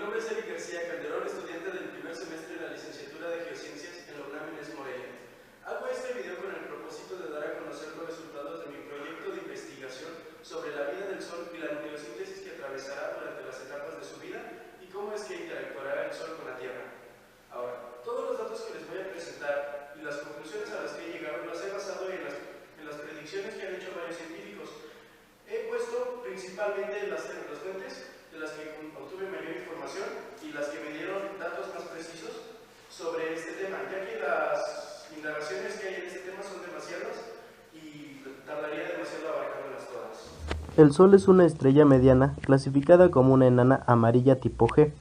nombre es Eric García Calderón, estudiante del primer semestre de la licenciatura de Geociencias en la UNAM Inés Morelia. Hago este video con el propósito de dar a conocer los resultados de mi proyecto de investigación sobre la vida del Sol y la nucleosíntesis que atravesará durante las etapas de su vida y cómo es que interactuará el Sol con la Tierra. Ahora, todos los datos que les voy a presentar y las conclusiones a las que he llegado las he basado en las predicciones que han hecho varios científicos. He puesto principalmente las fuentes de las que obtuve mayor información y las que me dieron datos más precisos sobre este tema, ya que las indagaciones que hay en este tema son demasiadas y tardaría demasiado abarcándolas todas. El Sol es una estrella mediana clasificada como una enana amarilla tipo G.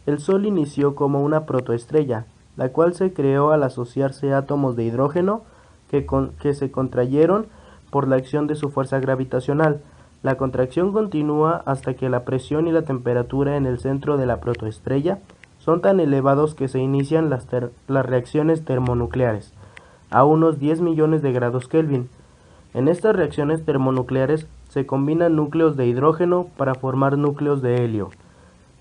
El Sol inició como una protoestrella, la cual se creó al asociarse átomos de hidrógeno que se contrayeron por la acción de su fuerza gravitacional. La contracción continúa hasta que la presión y la temperatura en el centro de la protoestrella son tan elevados que se inician las reacciones termonucleares, a unos 10 millones de grados Kelvin. En estas reacciones termonucleares se combinan núcleos de hidrógeno para formar núcleos de helio.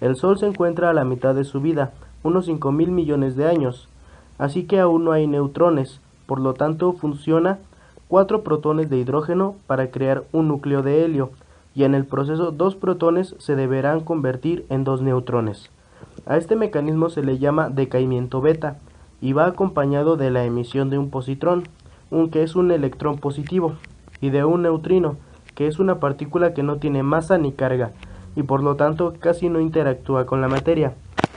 El Sol se encuentra a la mitad de su vida, unos 5.000 millones de años, así que aún no hay neutrones, por lo tanto funciona 4 protones de hidrógeno para crear un núcleo de helio, y en el proceso 2 protones se deberán convertir en 2 neutrones. A este mecanismo se le llama decaimiento beta, y va acompañado de la emisión de un positrón, que es un electrón positivo, y de un neutrino, que es una partícula que no tiene masa ni carga, y por lo tanto casi no interactúa con la materia.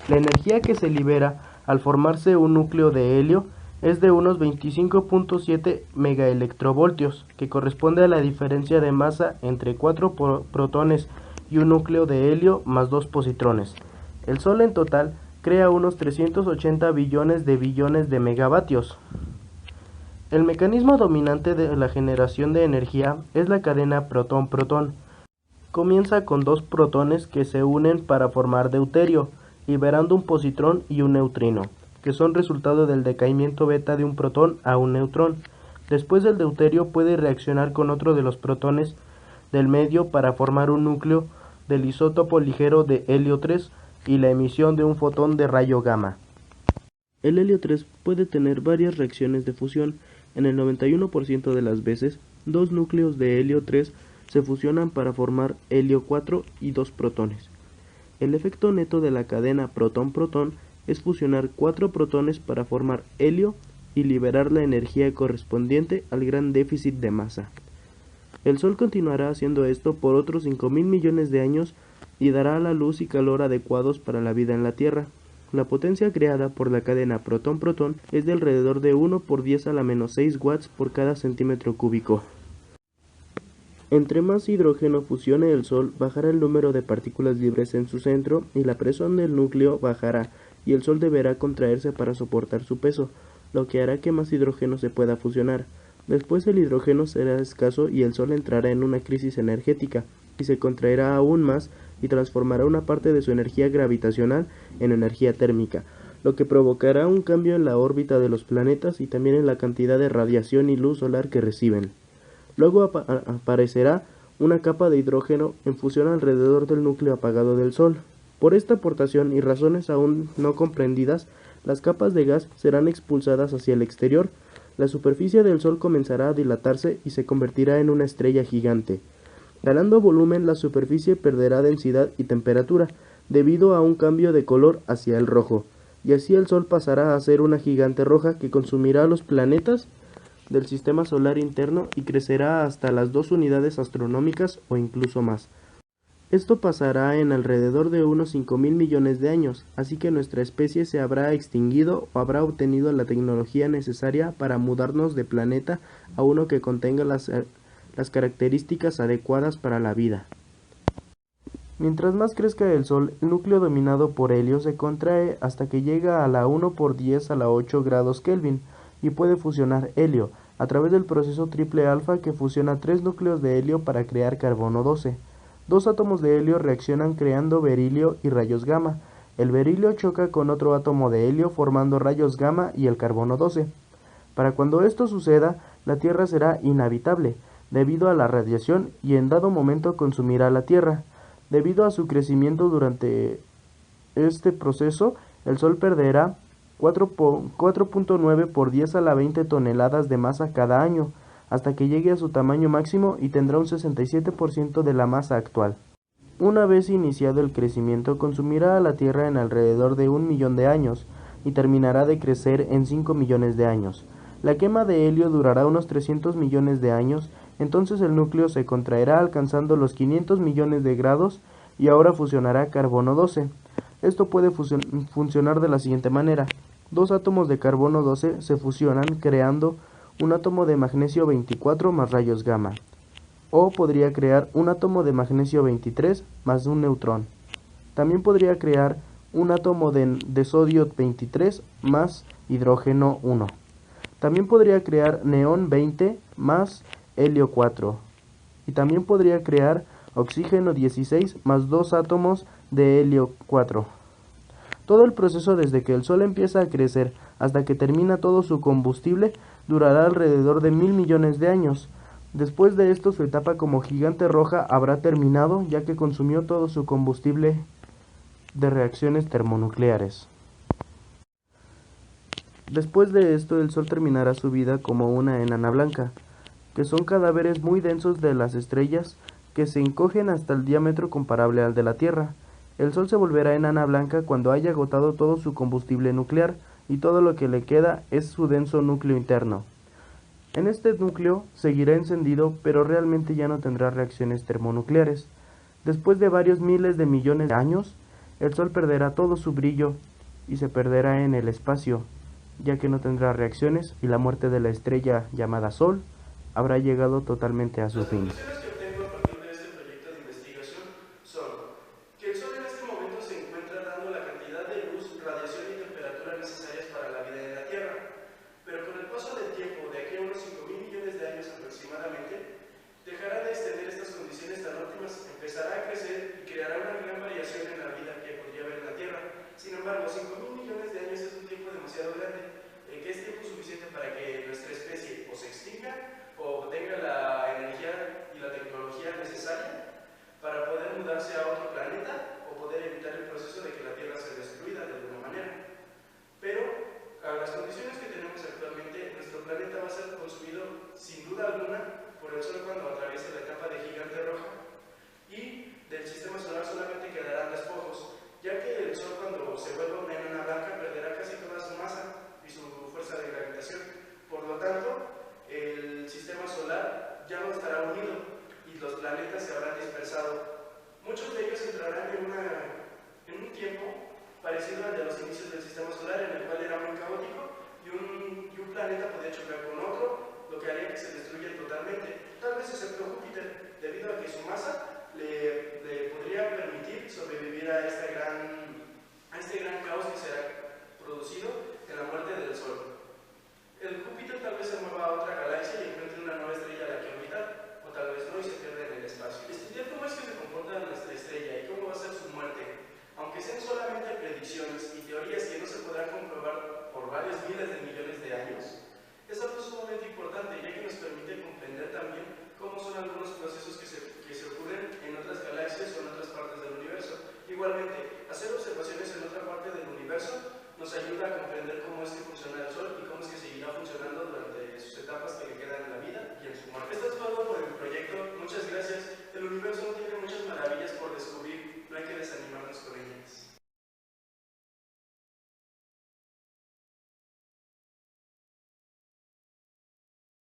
La energía que se libera al formarse un núcleo de helio es de unos 25.7 megaelectrovoltios, que corresponde a la diferencia de masa entre 4 protones y un núcleo de helio más 2 positrones. El Sol en total crea unos 380 billones de megavatios. El mecanismo dominante de la generación de energía es la cadena protón-protón. Comienza con 2 protones que se unen para formar deuterio, liberando un positrón y un neutrino, que son resultado del decaimiento beta de un protón a un neutrón. Después el deuterio puede reaccionar con otro de los protones del medio para formar un núcleo del isótopo ligero de helio 3 y la emisión de un fotón de rayo gamma. El helio 3 puede tener varias reacciones de fusión. En el 91% de las veces, 2 núcleos de helio 3 se fusionan para formar helio 4 y 2 protones. El efecto neto de la cadena protón-protón es fusionar 4 protones para formar helio y liberar la energía correspondiente al gran déficit de masa. El Sol continuará haciendo esto por otros 5.000 millones de años y dará la luz y calor adecuados para la vida en la Tierra. La potencia creada por la cadena protón-protón es de alrededor de 1 por 10 a la menos 6 watts por cada centímetro cúbico. Entre más hidrógeno fusione el Sol, bajará el número de partículas libres en su centro y la presión del núcleo bajará, y el Sol deberá contraerse para soportar su peso, lo que hará que más hidrógeno se pueda fusionar. Después el hidrógeno será escaso y el Sol entrará en una crisis energética, y se contraerá aún más y transformará una parte de su energía gravitacional en energía térmica, lo que provocará un cambio en la órbita de los planetas y también en la cantidad de radiación y luz solar que reciben. Luego aparecerá una capa de hidrógeno en fusión alrededor del núcleo apagado del Sol. Por esta aportación y razones aún no comprendidas, las capas de gas serán expulsadas hacia el exterior. La superficie del Sol comenzará a dilatarse y se convertirá en una estrella gigante. Ganando volumen, la superficie perderá densidad y temperatura debido a un cambio de color hacia el rojo, y así el Sol pasará a ser una gigante roja que consumirá a los planetas del sistema solar interno y crecerá hasta las 2 unidades astronómicas o incluso más. Esto pasará en alrededor de unos 5.000 millones de años, así que nuestra especie se habrá extinguido o habrá obtenido la tecnología necesaria para mudarnos de planeta a uno que contenga las características adecuadas para la vida. Mientras más crezca el Sol, el núcleo dominado por helio se contrae hasta que llega a la 1 por 10 a la 8 grados Kelvin y puede fusionar helio a través del proceso triple alfa que fusiona 3 núcleos de helio para crear carbono 12. 2 átomos de helio reaccionan creando berilio y rayos gamma. El berilio choca con otro átomo de helio formando rayos gamma y el carbono 12. Para cuando esto suceda, la Tierra será inhabitable debido a la radiación y en dado momento consumirá la Tierra. Debido a su crecimiento durante este proceso, el Sol perderá 4.9 por 10 a la 20 toneladas de masa cada año, hasta que llegue a su tamaño máximo y tendrá un 67% de la masa actual. Una vez iniciado el crecimiento, consumirá a la Tierra en alrededor de 1 millón de años y terminará de crecer en 5 millones de años. La quema de helio durará unos 300 millones de años, entonces el núcleo se contraerá alcanzando los 500 millones de grados y ahora fusionará carbono 12. Esto puede funcionar de la siguiente manera. Dos átomos de carbono 12 se fusionan creando un átomo de magnesio 24 más rayos gamma. O podría crear un átomo de magnesio 23 más un neutrón. También podría crear un átomo de sodio 23 más hidrógeno 1. También podría crear neón 20 más helio 4. Y también podría crear oxígeno 16 más dos átomos de helio 4. Todo el proceso desde que el Sol empieza a crecer hasta que termina todo su combustible durará alrededor de 1.000 millones de años. Después de esto, su etapa como gigante roja habrá terminado, ya que consumió todo su combustible de reacciones termonucleares. Después de esto, el Sol terminará su vida como una enana blanca, que son cadáveres muy densos de las estrellas que se encogen hasta el diámetro comparable al de la Tierra. El Sol se volverá enana blanca cuando haya agotado todo su combustible nuclear y todo lo que le queda es su denso núcleo interno. En este núcleo seguirá encendido, pero realmente ya no tendrá reacciones termonucleares. Después de varios miles de millones de años, el Sol perderá todo su brillo y se perderá en el espacio, ya que no tendrá reacciones y la muerte de la estrella llamada Sol habrá llegado totalmente a su fin. Las conclusiones que obtengo a partir de este proyecto de investigación son que el Sol en este momento se encuentra dando la cantidad de luz, radiación y temperatura necesarias para la vida en la Tierra, pero con el paso del tiempo, de aquí a unos 5.000 millones de años aproximadamente, dejará de extender estas condiciones tan óptimas, empezará a crecer y creará una gran variación en la vida que podría haber en la Tierra. Sin embargo, 5.000 millones de años es un tiempo demasiado grande, que es tiempo suficiente para que nuestra especie o se extinga o tenga la energía y la tecnología necesaria para poder mudarse a otro planeta o poder evitar el proceso de que la Tierra sea destruida de alguna manera. Pero a las condiciones que tenemos actualmente, nuestro planeta va a ser consumido sin duda alguna por el Sol cuando atraviese la etapa de gigante roja, y del sistema solar solamente quedarán despojos, ya que el Sol cuando se vuelva una enana blanca perderá casi toda su masa y su fuerza de gravitación. Por lo tanto, el sistema solar ya no estará unido y los planetas se habrán dispersado. Muchos de ellos entrarán en un tiempo parecido al de los inicios del sistema solar, en el cual era muy caótico y un planeta podía chocar con otro, lo que haría que se destruyan totalmente, tal vez excepto Júpiter, debido a que su masa le podría permitir sobrevivir a este gran caos que será producido en la muerte del Sol. El Júpiter tal vez se mueva a otra galaxia y encuentre una nueva estrella a la que orbitar, o tal vez no y se pierda en el espacio. Estudiar cómo es que se comporta nuestra estrella y cómo va a ser su muerte, aunque sean solamente predicciones y teorías que no se podrán comprobar por varios miles de millones de años, es algo sumamente importante, ya que nos permite comprender también cómo son algunos procesos que se ocurren en otras galaxias o en otras partes del universo. Igualmente, hacer observaciones en otra parte del universo nos ayuda a comprender cómo es que funciona el Sol